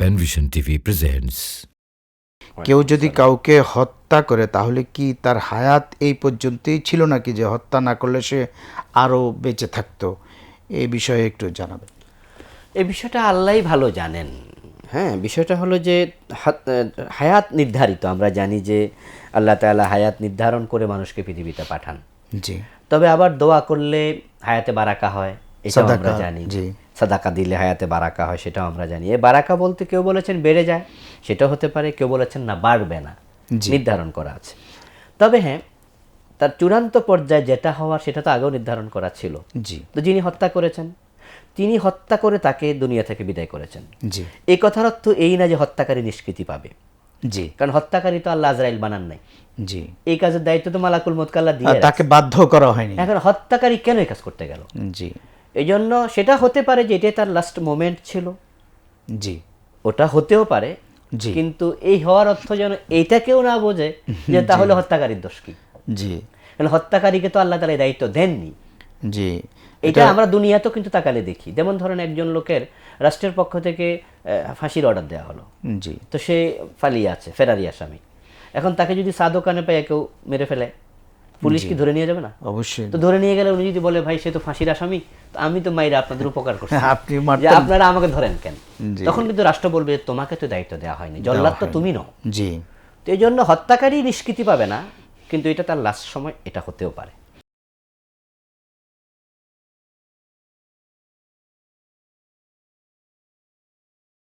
Penvision TV presents. কেউ যদি কাউকে হত্যা করে তাহলে কি তার হায়াত এই পর্যন্তই ছিল নাকি যে হত্যা না করলে সে আরও বেঁচে থাকতো? এই বিষয়ে একটু জানাবেন। এই বিষয়টা আল্লাহই ভালো জানেন। হ্যাঁ, বিষয়টা হলো যে হায়াত নির্ধারিত। আমরা জানি যে আল্লাহ তাআলা হায়াত নির্ধারণ করে মানুষকে পৃথিবীতে পাঠান। জি। তবে আবার দোয়া করলে হায়াতে বারাকা হয়, এটাও আমরা জানি। সাদাকা দিলে হায়াতে বারাকা হয়, সেটাও আমরা জানি। এই বারাকা বলতে কেউ বলেছেন বেড়ে যায়, সেটাও হতে পারে, কেউ বলেছেন না বাড়বে না, নির্ধারণ করা আছে। তবে হ্যাঁ, তার চূড়ান্ত পর্যায়ে যেটা হওয়ার সেটা তো আগেও নির্ধারণ করা ছিল। জি। তো যিনি হত্যা করেছেন তিনি হত্যা করে তাকে দুনিয়া থেকে বিদায় করেছেন। জি। এই কথার অর্থ এই না যে হত্যাকারী নিষ্কৃতি পাবে। জি। কারণ হত্যাকারী তো আল্লাহ আজরাইল বানান নাই। জি। এই কাজের দায়িত্ব তো মালাকুল মউত আল্লাহ দিয়ে তাকে বাধ্য করা হয়নি। এখন হত্যাকারী কেন এই কাজ করতে গেল? জি। এই জন্য সেটা হতে পারে যে এটাই তার লাস্ট মোমেন্ট ছিল। জি। ওটা হতেও পারে। জি। কিন্তু এই হওয়ার অর্থ যেন এইটা কেউ না বোঝে যে তাহলে হত্যাকারীর দোষ কি। জি। কারণ হত্যাকারীকে তো আল্লাহ তাআলা এই দায়িত্ব দেননি। জি। এটা আমরা দুনিয়াতেও কিন্তু তাকালে দেখি। যেমন ধরেন একজন লোকের রাষ্ট্রের পক্ষ থেকে ফাঁসির অর্ডার দেওয়া হলো। জি। তো সে পালিয়ে আছে, ফেরারি আসামি। এখন তাকে যদি চা দোকানে পেয়ে কেউ মেরে ফেলে, পুলিশ কি ধরে নিয়ে যাবে না? অবশ্যই। তো ধরে নিয়ে গেলে উনি যদি বলে ভাই সে তো ফাঁসির আসামি, তো আমি তো মাইরা আপনাদের উপকার করছি, আপনি যে আপনারা আমাকে ধরেন কেন? তখন কিন্তু রাষ্ট্র বলবে তোমাকে তো দায়িত্ব দেওয়া হয়নি, জল্লাদ তো তুমি নও। জি। তো এই জন্য হত্যাকারী নিষ্কৃতি পাবে না, কিন্তু এটা তার লাস্ট সময় এটা হতেও পারে।